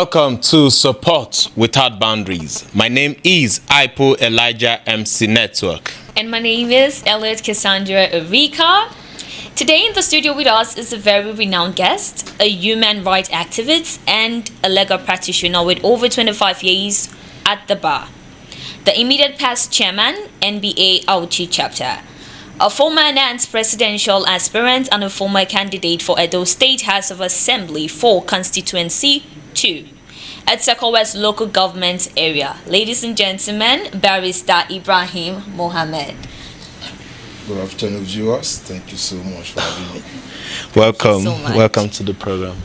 Welcome to Support Without Boundaries. My name is Ipo Elijah MC Network. And my name is Elliot Cassandra Erika. Today in the studio with us is a very renowned guest, a human rights activist and a legal practitioner with over 25 years at the Barr, the immediate past chairman, NBA Auchi chapter, a former announced presidential aspirant and a former candidate for Edo State House of Assembly for Constituency 2 at Seko West local government area. Ladies and gentlemen, Barrister Ibrahim Mohammed. Good afternoon, viewers. Thank you so much for having me. Welcome. So much. Welcome to the program.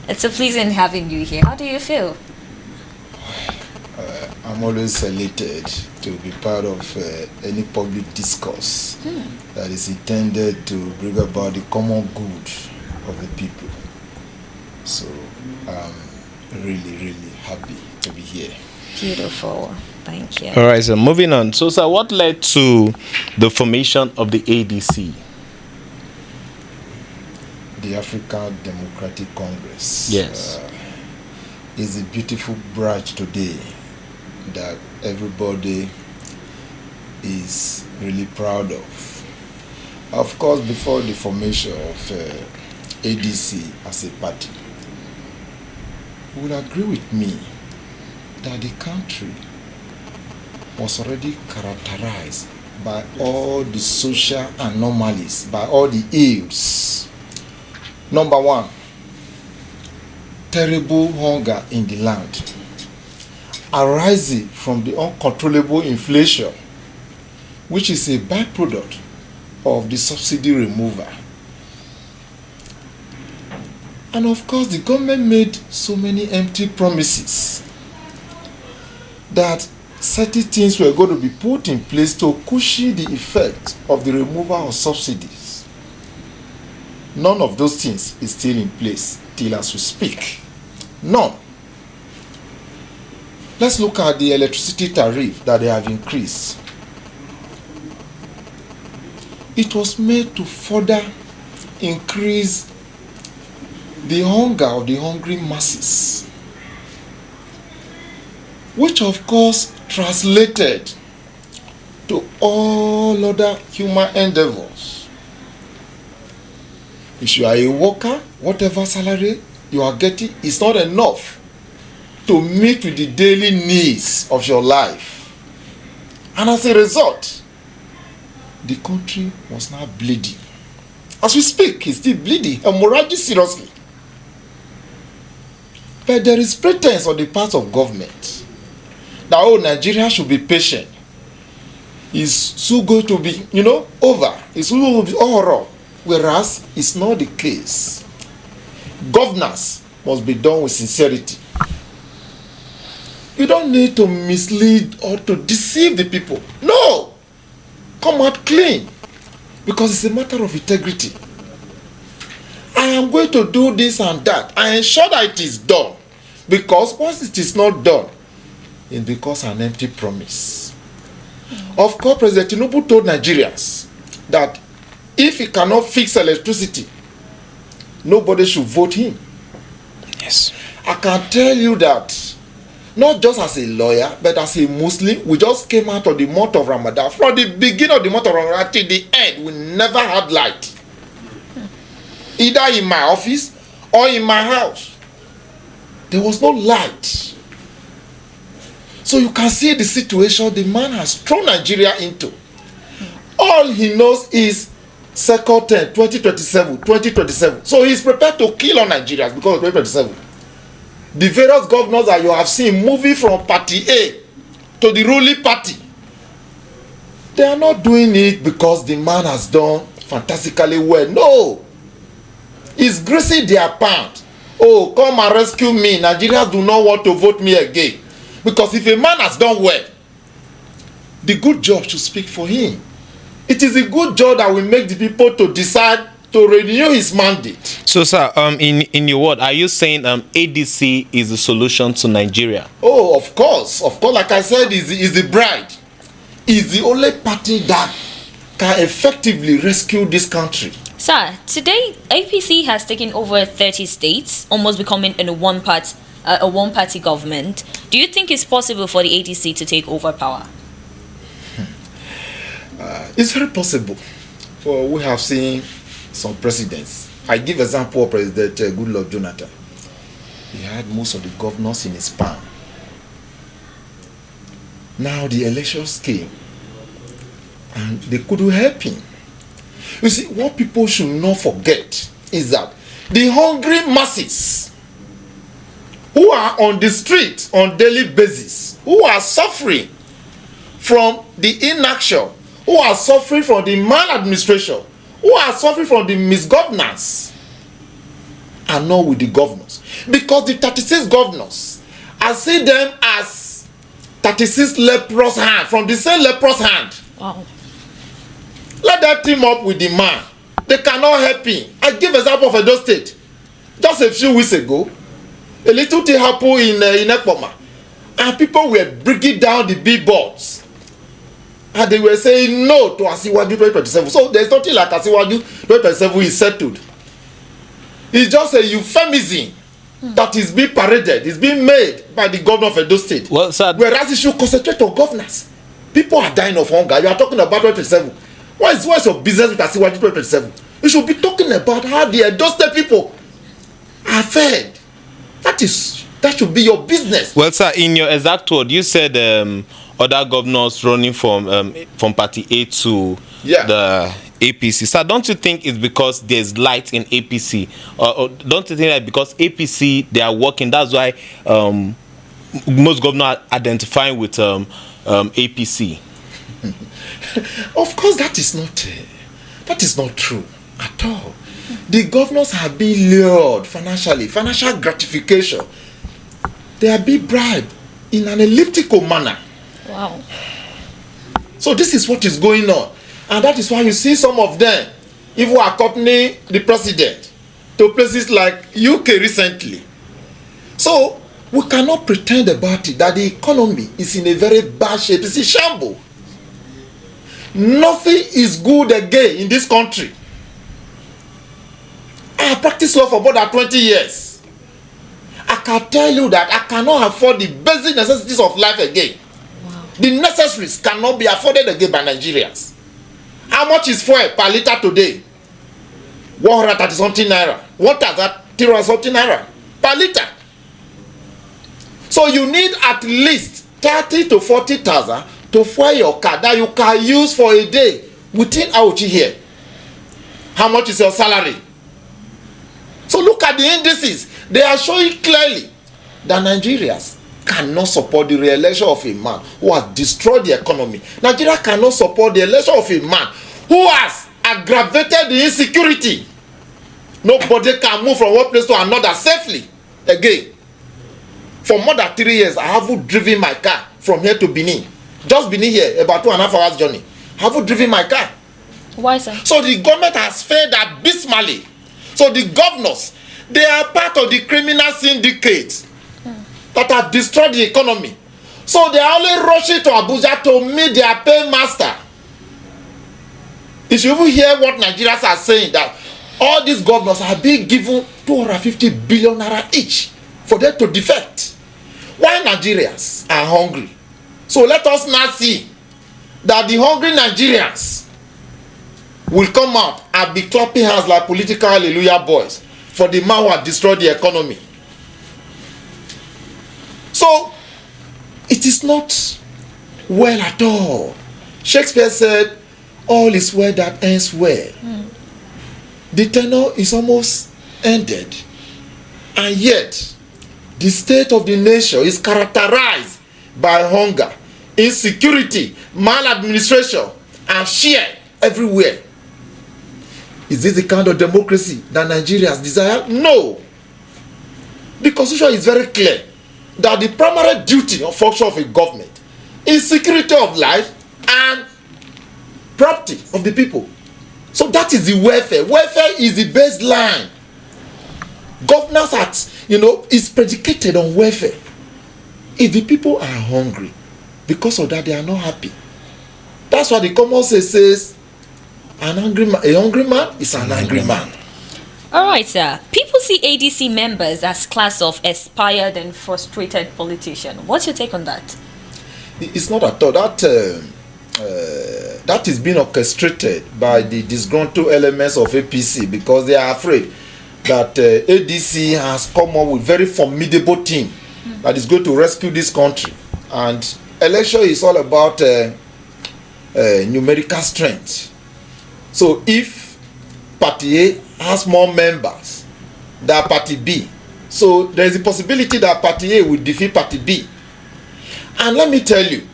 It's a pleasure having you here. How do you feel? I'm always elated to be part of any public discourse that is intended to bring about the common good of the people. So I'm really happy to be here. Beautiful. Thank you. All right, so moving on. So, sir, what led to the formation of the ADC? The African Democratic Congress. Yes. Is a beautiful branch today that everybody is really proud of. Of course, before the formation of ADC as a party, you will agree with me that the country was already characterized by all the social anomalies, by all the ills. Number one, terrible hunger in the land, arising from the uncontrollable inflation, which is a byproduct of the subsidy removal. And of course, the government made so many empty promises that certain things were going to be put in place to cushion the effect of the removal of subsidies. None of those things is still in place till as we speak. None. Let's look at the electricity tariff that they have increased. It was made to further increase the hunger of the hungry masses, which of course translated to all other human endeavors. If you are a worker, whatever salary you are getting is not enough to meet with the daily needs of your life. And as a result, the country was now bleeding. As we speak, it's still bleeding, hemorrhaging seriously. But there is pretense on the part of government that, oh, Nigeria should be patient. It's soon going to be, over. It's soon going to be horror. Whereas it's not the case. Governance must be done with sincerity. You don't need to mislead or to deceive the people. No! Come out clean. Because it's a matter of integrity. I am going to do this and that. I ensure that it is done. Because once it is not done, it becomes an empty promise. Of course, President Tinubu told Nigerians that if he cannot fix electricity, nobody should vote him. Yes. I can tell you that, not just as a lawyer, but as a Muslim, we just came out of the month of Ramadan. From the beginning of the month of Ramadan till the end, we never had light. Either in my office or in my house. There was no light. So you can see the situation the man has thrown Nigeria into. All he knows is second term, 2027. So he's prepared to kill on Nigerians because of 2027. The various governors that you have seen moving from party A to the ruling party, they are not doing it because the man has done fantastically well. No. He's greasing their pound. Oh, come and rescue me. Nigerians do not want to vote me again. Because if a man has done well, the good job should speak for him. It is a good job that will make the people to decide to renew his mandate. So, sir, in your word, are you saying ADC is the solution to Nigeria? Oh, of course. Of course, like I said, is the bride. Is the only party that can effectively rescue this country. Sir, today APC has taken over 30 states, almost becoming a one-part a one-party government, do you think it's possible for the ADC to take over power? It's very possible. For we have seen some presidents. I give example of President Goodluck Jonathan. He had most of the governors in his palm. Now the elections came and they couldn't help him. You see, what people should not forget is that the hungry masses who are on the street on daily basis, who are suffering from the inaction, who are suffering from the maladministration, who are suffering from the misgovernance, are not with the governors. Because the 36 governors, I see them as 36 leprous hands from the same leprous hand. Wow. Let them team up with the man. They cannot help him. I give example of Edo State. Just a few weeks ago, a little thing happened in Ekpoma, and people were breaking down the billboards, and they were saying no to Asiwaju 2027. So there's nothing like Asiwaju 2027 is settled. It's just a euphemism that is being paraded, is being made by the governor of Edo State. Well, sir, whereas it should concentrate on governance. People are dying of hunger. You are talking about 2027. What is your business with Asiwaju 2027? You should be talking about how the Edo State people are fed. That should be your business. Well, sir, in your exact word, you said other governors running from Party A to the APC. Sir, don't you think it's because there's light in APC? Or don't you think that because APC, they are working, that's why most governors are identifying with APC? Of course, that is not true at all. The governors have been lured financially, financial gratification. They are being bribed in an elliptical manner. Wow. So this is what is going on. And that is why you see some of them even accompany the president to places like UK recently. So we cannot pretend about it that the economy is in a very bad shape. It's a shambles. Nothing is good again in this country. I have practiced law for more than 20 years. I can tell you that I cannot afford the basic necessities of life again. Wow. The necessaries cannot be afforded again by Nigerians. How much is fuel per liter today? 130 something naira. What is that? 300 something naira per liter. So you need at least 30 to 40,000 to fuel your car that you can use for a day within Auchi here. How much is your salary? So look at the indices. They are showing clearly that Nigerians cannot support the re-election of a man who has destroyed the economy. Nigeria cannot support the election of a man who has aggravated the insecurity. Nobody can move from one place to another safely again. For more than 3 years, I haven't driven my car from here to Benin. Just Benin here, about 2.5 hours journey. I haven't driven my car. Why, sir? So the government has failed abysmally. So the governors, they are part of the criminal syndicates that have destroyed the economy. So they are only rushing to Abuja to meet their paymaster. You should even hear what Nigerians are saying, that all these governors are being given 250 billion naira each for them to defect. Why Nigerians are hungry? So let us now see that the hungry Nigerians will come out and be clapping hands like political hallelujah boys for the man who has destroyed the economy. So it is not well at all. Shakespeare said, all is well that ends well. The tenor is almost ended, and yet the state of the nation is characterized by hunger, insecurity, maladministration, and fear everywhere. Is this the kind of democracy that Nigerians desire? No. The constitution is very clear that the primary duty or function of a government is security of life and property of the people. So that is the welfare. Welfare is the baseline. Governance act, is predicated on welfare. If the people are hungry, because of that they are not happy. That's why the common sense says, a hungry man is an angry man. All right, sir. People see ADC members as class of aspired and frustrated politicians. What's your take on that? It's not at all. That is being orchestrated by the disgruntled elements of APC because they are afraid that ADC has come up with very formidable team that is going to rescue this country. And election is all about numerical strength. So if Party A has more members than Party B, so there is a possibility that Party A will defeat Party B. And let me tell you,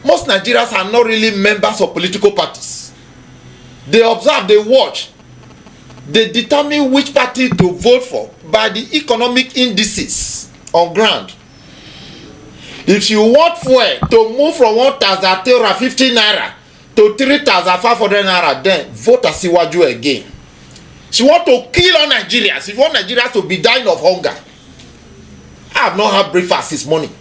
most Nigerians are not really members of political parties. They observe, they watch, they determine which party to vote for by the economic indices on ground. If you want fuel to move from 1,350 naira to 3,500 naira, then vote Asiwaju again. If you want to kill all Nigerians, if you want Nigerians to be dying of hunger, I have not had breakfast this morning.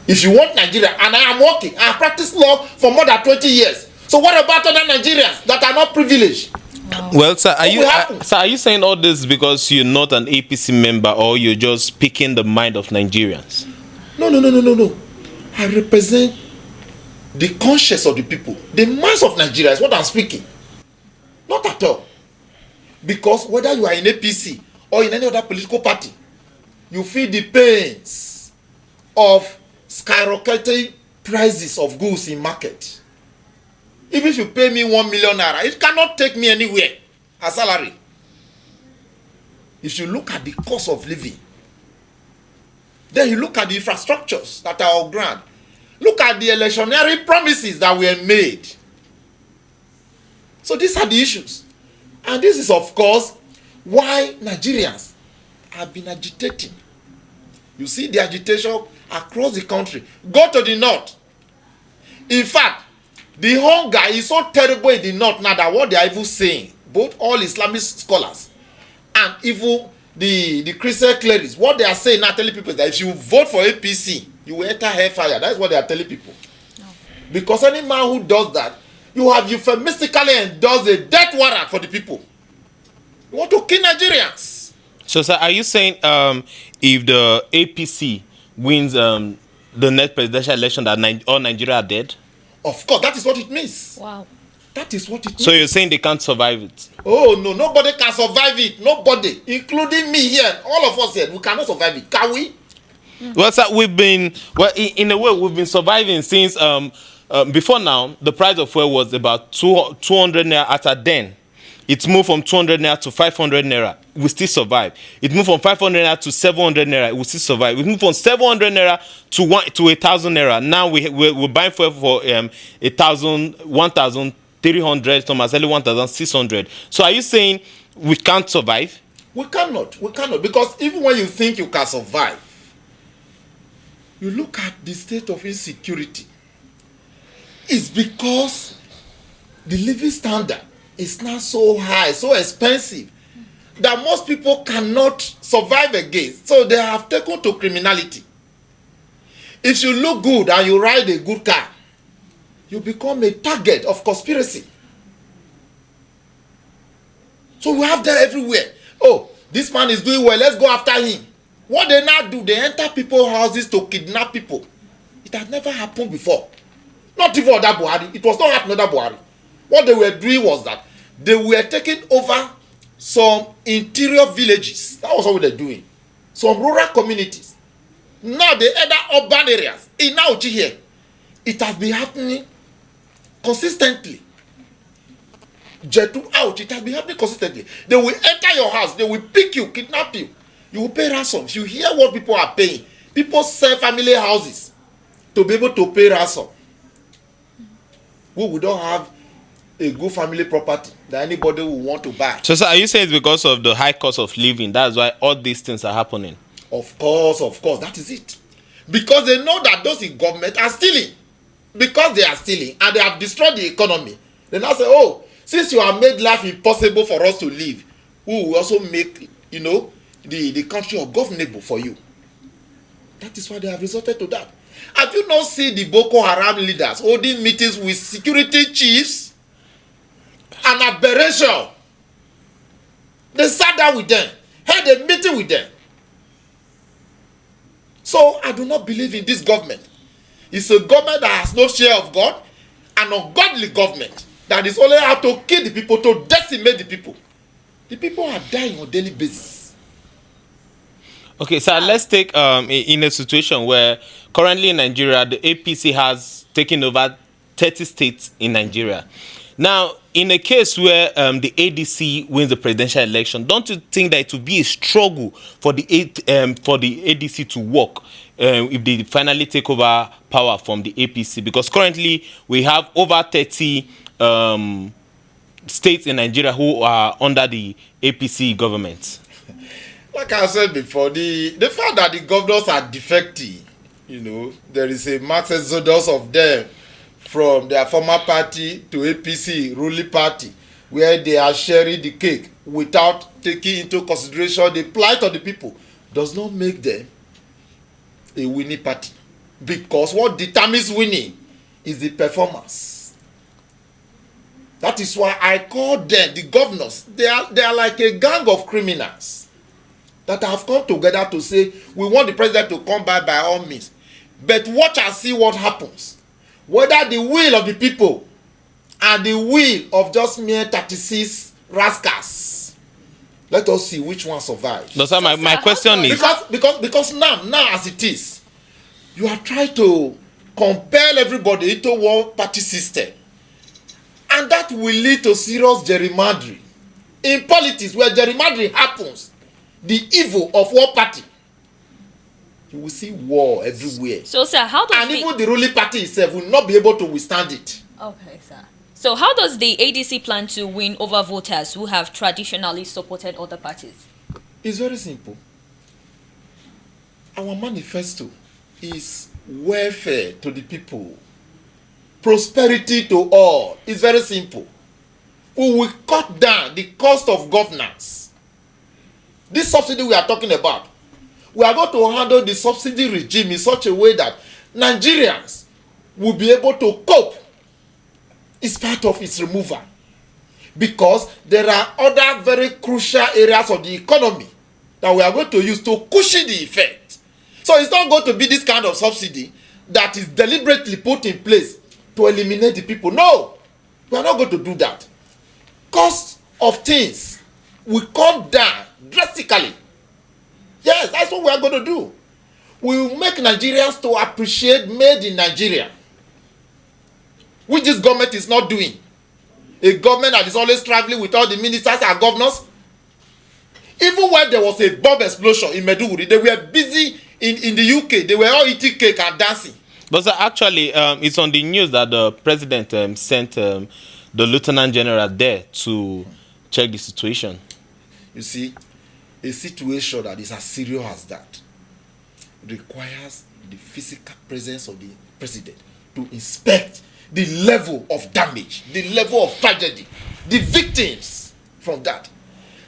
If you want Nigeria, and I am working, I have practiced law for more than 20 years. So what about other Nigerians that are not privileged? Wow. Well, sir, are you saying all this because you're not an APC member, or you're just speaking the mind of Nigerians? No. I represent the conscience of the people. The minds of Nigeria is what I'm speaking. Not at all. Because whether you are in APC or in any other political party, you feel the pains of skyrocketing prices of goods in market. Even if you pay me 1 million naira, it cannot take me anywhere as salary. If you look at the cost of living, then you look at the infrastructures that are on ground. Look at the electionary promises that were made. So these are the issues. And this is, of course, why Nigerians have been agitating. You see the agitation across the country. Go to the north. In fact, the hunger is so terrible in the north now that what they are even saying, both all Islamic scholars and even the Christian clerics, what they are saying now, telling people is that if you vote for APC, you will enter hellfire. That's what they are telling people. No. Because any man who does that, you have euphemistically endorsed a death warrant for the people. You want to kill Nigerians. So, sir, are you saying if the APC wins the next presidential election, that all Nigeria are dead? Of course, that is what it means. Wow. That is what it means. So you're saying they can't survive it? Oh, no, nobody can survive it. Nobody, including me here, all of us here, we cannot survive it. Can we? Well, sir, in a way, we've been surviving since before now. The price of fuel was about 200 naira at a den. It moved from 200 naira to 500 naira. We still survive. It moved from 500 naira to 700 naira. We still survive. It moved from 700 naira to 1,000 naira. Now we're buying fuel for 1,300. Some are selling 1,600. So are you saying we can't survive? We cannot. Because even when you think you can survive, you look at the state of insecurity. It's because the living standard is now so high, so expensive, that most people cannot survive against. So they have taken to criminality. If you look good and you ride a good car, you become a target of conspiracy. So we have that everywhere. Oh, this man is doing well, let's go after him. What they now do, they enter people's houses to kidnap people. It has never happened before. Not even under Buhari. It was not happening under Buhari. What they were doing was that they were taking over some interior villages. That was what they were doing. Some rural communities. Now they enter urban areas. In Nauchi here, it has been happening consistently. Jetu out, it has been happening consistently. They will enter your house, they will pick you, kidnap you. You will pay ransom. If you hear what people are paying, people sell family houses to be able to pay ransom. We don't have a good family property that anybody will want to buy. So, sir, are you saying it's because of the high cost of living? That's why all these things are happening? Of course, that is it. Because they know that those in government are stealing. Because they are stealing and they have destroyed the economy. They now say, oh, since you have made life impossible for us to live, we will also make, the country ungovernable for you. That is why they have resorted to that. Have you not seen the Boko Haram leaders holding meetings with security chiefs? An aberration. They sat down with them. had a meeting with them. So I do not believe in this government. It's a government that has no fear of God, an ungodly government that is only out to kill the people, to decimate the people. The people are dying on a daily basis. Okay, so let's take in a situation where currently in Nigeria, the APC has taken over 30 states in Nigeria. Now, in a case where the ADC wins the presidential election, don't you think that it will be a struggle for the ADC to work if they finally take over power from the APC? Because currently we have over 30 states in Nigeria who are under the APC government. Like I said before, the fact that the governors are defective, there is a mass exodus of them from their former party to APC ruling party, where they are sharing the cake without taking into consideration the plight of the people, does not make them a winning party. Because what determines winning is the performance. That is why I call them, the governors, they are like a gang of criminals that have come together to say, we want the president to come by all means. But watch and see what happens. Whether the will of the people and the will of just mere 36 rascals. Let us see which one survives. No, sir, my question is... Because now as it is, you are trying to compel everybody into one party system. And that will lead to serious gerrymandering. In politics, where gerrymandering happens, the evil of one party, you will see war everywhere. So, sir, how does and even the ruling party itself will not be able to withstand it. Okay, sir. So how does the ADC plan to win over voters who have traditionally supported other parties? It's very simple. Our manifesto is welfare to the people, prosperity to all. It's very simple. We will cut down the cost of governance. This subsidy we are talking about, we are going to handle the subsidy regime in such a way that Nigerians will be able to cope in spite of its removal. Because there are other very crucial areas of the economy that we are going to use to cushion the effect. So it's not going to be this kind of subsidy that is deliberately put in place to eliminate the people. No, we are not going to do that. Cost of things will come down drastically. Yes, that's what we are going to do. We will make Nigerians to appreciate made in Nigeria, which this government is not doing. A government that is always traveling with all the ministers and governors. Even when there was a bomb explosion in Maiduguri, they were busy in the UK. They were all eating cake and dancing. But sir, actually, it's on the news that the president sent the lieutenant general there to check the situation. You see, a situation that is as serious as that requires the physical presence of the president to inspect the level of damage, the level of tragedy, the victims from that.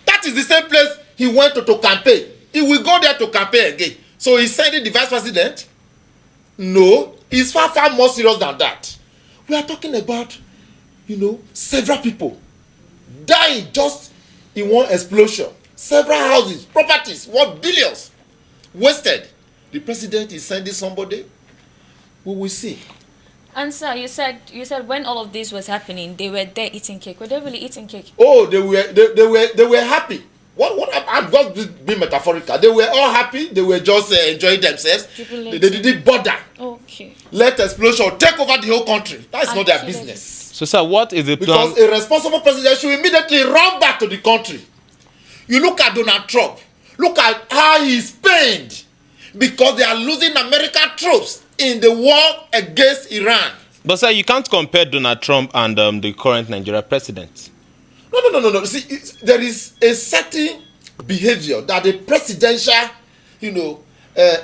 That is the same place he went to campaign. He will go there to campaign again. So he's sending the vice president? No, it's far, far more serious than that. We are talking about, several people dying just in one explosion. Several houses, properties, worth billions wasted. The president is sending somebody. We will see. And sir, you said when all of this was happening, they were there eating cake. Were they really eating cake? Oh, they were happy. What I'm just being metaphorical. They were all happy. They were just enjoying themselves. They didn't bother. Okay. Let explosion take over the whole country. That's not their business. So sir, what is the plan? Because a responsible president should immediately run back to the country. You look at Donald Trump. Look at how he's pained because they are losing American troops in the war against Iran. But sir, you can't compare Donald Trump and the current Nigeria president. No. See, there is a certain behavior that the presidential,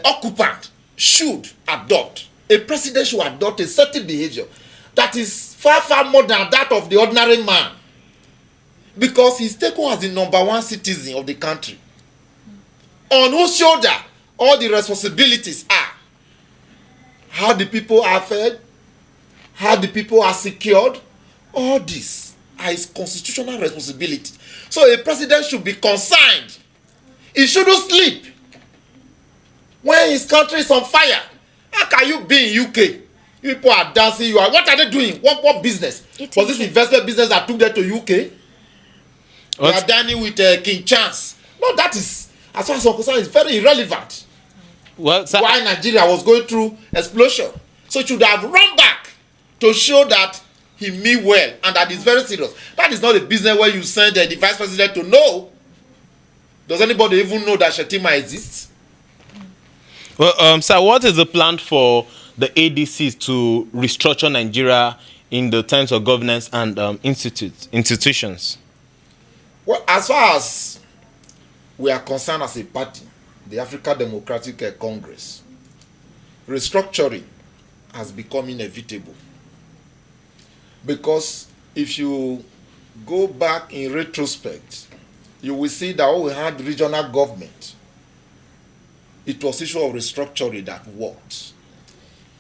occupant should adopt. A president should adopt a certain behavior that is far, far more than that of the ordinary man. Because he's taken as the number one citizen of the country, on whose shoulder all the responsibilities are. How the people are fed, how the people are secured, all this are his constitutional responsibility. So a president should be concerned He shouldn't sleep when his country is on fire. How can you be in UK? You people are dancing. What are they doing? What business? Was this investment business that took them to UK? They are dining with King Charles. No, that is, as far as I'm concerned, it's very irrelevant. Well, why Nigeria was going through explosion. So he should have run back to show that he mean well and that he's very serious. That is not a business where you send the vice president to know. Does anybody even know that Shetima exists? Well, sir, what is the plan for the ADCs to restructure Nigeria in the terms of governance and institutions? Well, as far as we are concerned as a party, the African Democratic Congress, restructuring has become inevitable. Because if you go back in retrospect, you will see that when we had regional government, it was issue of restructuring that worked.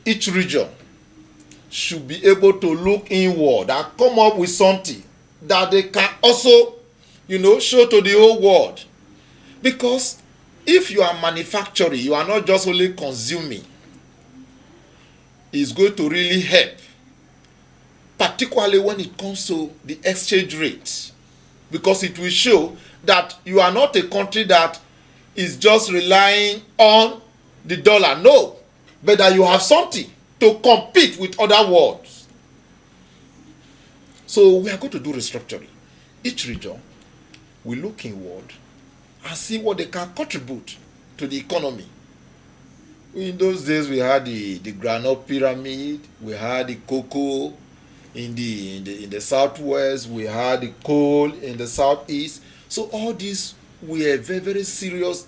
Each region should be able to look inward and come up with something that they can also, show to the whole world. Because if you are manufacturing, you are not just only consuming. It's going to really help, particularly when it comes to the exchange rate, because it will show that you are not a country that is just relying on the dollar. No, but that you have something to compete with other worlds. So we are going to do restructuring. Each region will look inward and see what they can contribute to the economy. In those days, we had the granite pyramid, we had the cocoa in the southwest, we had the coal in the southeast. So all these were very, very serious,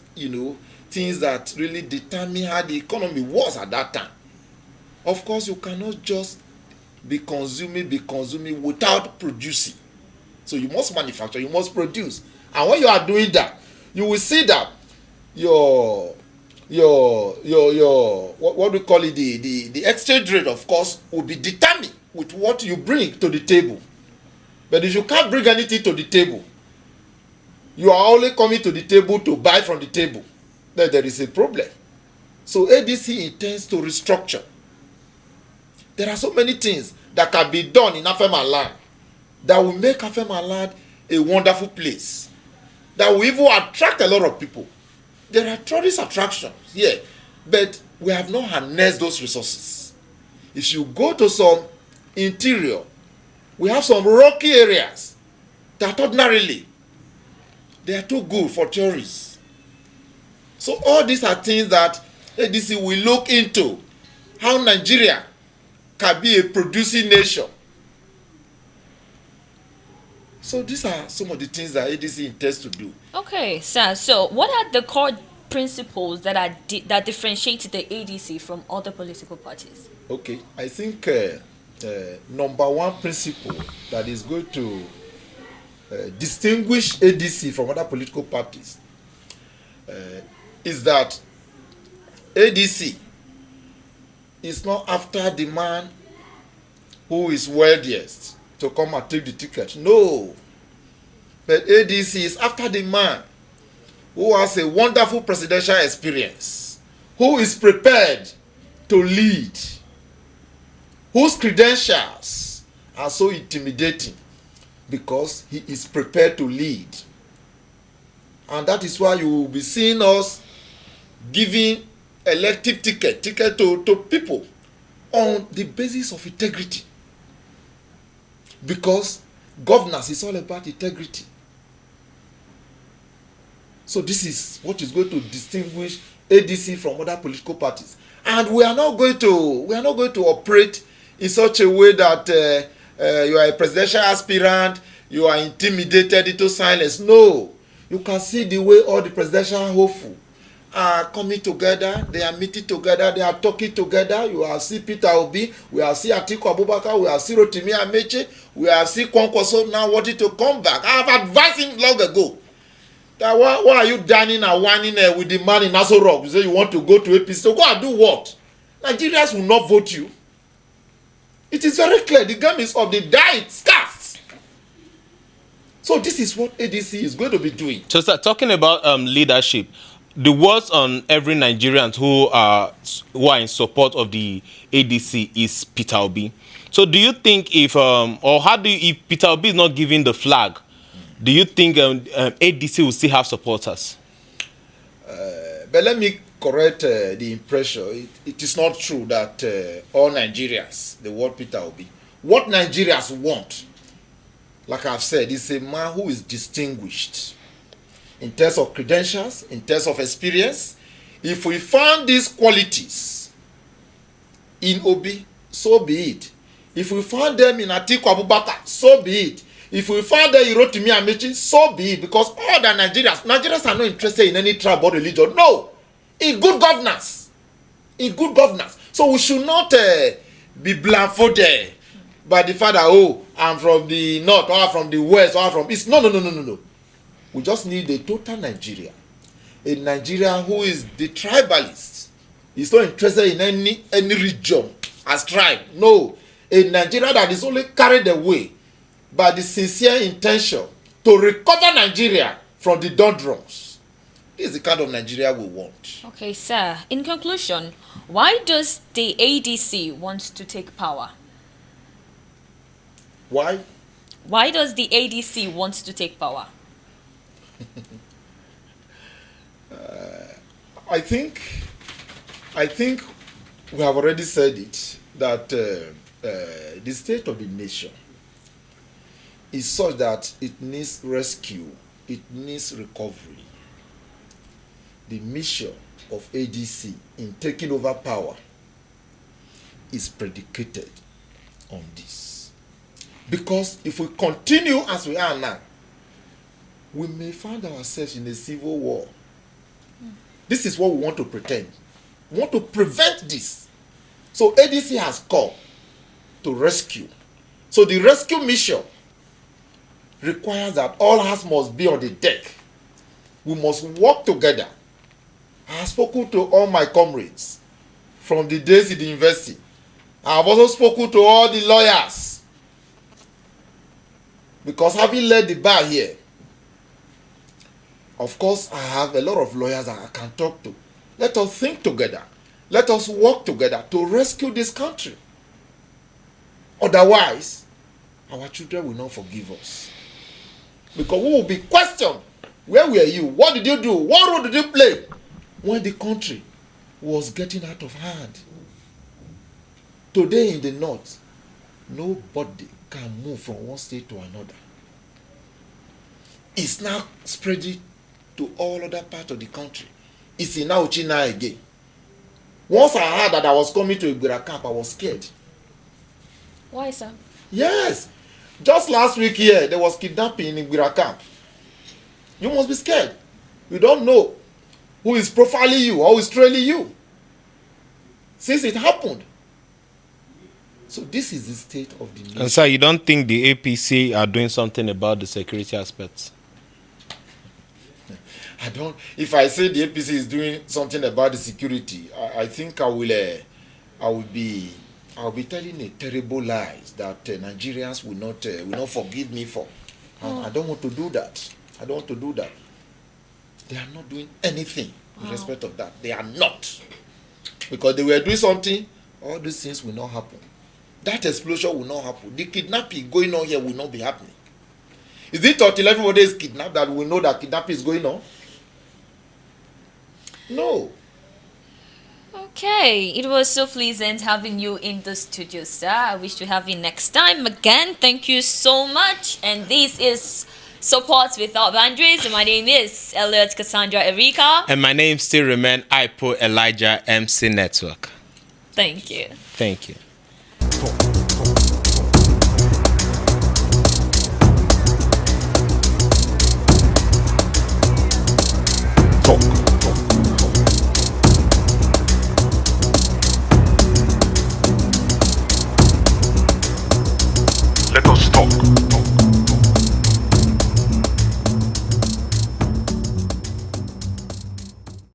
things that really determine how the economy was at that time. Of course, you cannot just be consuming without producing. So you must manufacture, you must produce. And when you are doing that, you will see that your what we call it, the exchange rate, of course, will be determined with what you bring to the table. But if you can't bring anything to the table, you are only coming to the table to buy from the table, then there is a problem. So ADC intends to restructure. There are so many things that can be done in Afemaland that will make Afemaland a wonderful place, that will even attract a lot of people. There are tourist attractions here, but we have not harnessed those resources. If you go to some interior, we have some rocky areas that ordinarily they are too good for tourists. So all these are things that ADC will look into, how Nigeria can be a producing nation. So these are some of the things that ADC intends to do. Okay, sir. So what are the core principles that differentiate the ADC from other political parties? Okay, I think number one principle that is going to distinguish ADC from other political parties is that ADC is not after the man who is wealthiest to come and take the ticket. No. But ADC is after the man who has a wonderful presidential experience, who is prepared to lead, whose credentials are so intimidating because he is prepared to lead. And that is why you will be seeing us giving elective ticket to people on the basis of integrity. Because governance is all about integrity. So this is what is going to distinguish ADC from other political parties. And we are not going to operate in such a way that you are a presidential aspirant, you are intimidated into silence. No. You can see the way all the presidential hopeful are coming together, they are meeting together, they are talking together. You will see Peter Obi, we will see Atiku Abubakar, we will see Rotimi Amechi, we will see Kwankwaso now wanting to come back. I have advised him long ago that why are you dining and whining with the man in Aso Rock? You say you want to go to APC, so go and do what? Nigerians will not vote you. It is very clear. The game is of the die, it's cast. So this is what ADC is going to be doing. So start talking about leadership. The words on every Nigerian who are in support of the ADC is Peter Obi. So do you think if Peter Obi is not giving the flag, do you think ADC will still have supporters? But let me correct the impression. It is not true that all Nigerians, they want Peter Obi. What Nigerians want, like I've said, is a man who is distinguished in terms of credentials, in terms of experience. If we find these qualities in Obi, so be it. If we find them in Atiku Abubakar, so be it. If we find them in Rotimi Amechi, so be it. Because all the Nigerians are not interested in any tribe or religion. No, in good governance. In good governance. So we should not be blindfolded by the fact that, oh, I'm from the north, or I'm from the west, or I'm from east. No. We just need a total Nigeria. A Nigeria who is the tribalist. He's not interested in any region as tribe. No. A Nigeria that is only carried away by the sincere intention to recover Nigeria from the doldrums. This is the kind of Nigeria we want. Okay, sir. In conclusion, why does the ADC want to take power? Why? Why does the ADC want to take power? I think we have already said it, that the state of the nation is such that it needs rescue, it needs recovery. The mission of ADC in taking over power is predicated on this. Because if we continue as we are now, we may find ourselves in a civil war. This is what we want to pretend. We want to prevent this. So ADC has come to rescue. So the rescue mission requires that all hands must be on the deck. We must work together. I have spoken to all my comrades from the days in the university. I have also spoken to all the lawyers. Because having led the bar here, of course, I have a lot of lawyers that I can talk to. Let us think together. Let us work together to rescue this country. Otherwise, our children will not forgive us. Because we will be questioned. Where were you? What did you do? What role did you play when the country was getting out of hand? Today in the north, nobody can move from one state to another. It's now spreading to all other parts of the country. It's in China again. Once I heard that I was coming to Ibrahim, I was scared. Why, sir? Yes. Just last week here, there was kidnapping in Ibrahim. You must be scared. You don't know who is profiling you or who is trailing you. Since it happened. So this is the state of the nation. And sir, you don't think the APC are doing something about the security aspects? If I say the APC is doing something about the security, I think I will be telling a terrible lies that Nigerians will not forgive me for. I don't want to do that. I don't want to do that. They are not doing anything in respect of that. They are not. Because they were doing something, all these things will not happen. That explosion will not happen. The kidnapping going on here will not be happening. Is it until everybody is kidnapped that we know that kidnapping is going on? No. Okay, it was so pleasant having you in the studio, sir. I wish to have you next time again. Thank you so much. And this is Support Without Boundaries. My name is Elliot Cassandra Erika. And my name still remains IPO Elijah MC Network. Thank you. Thank you.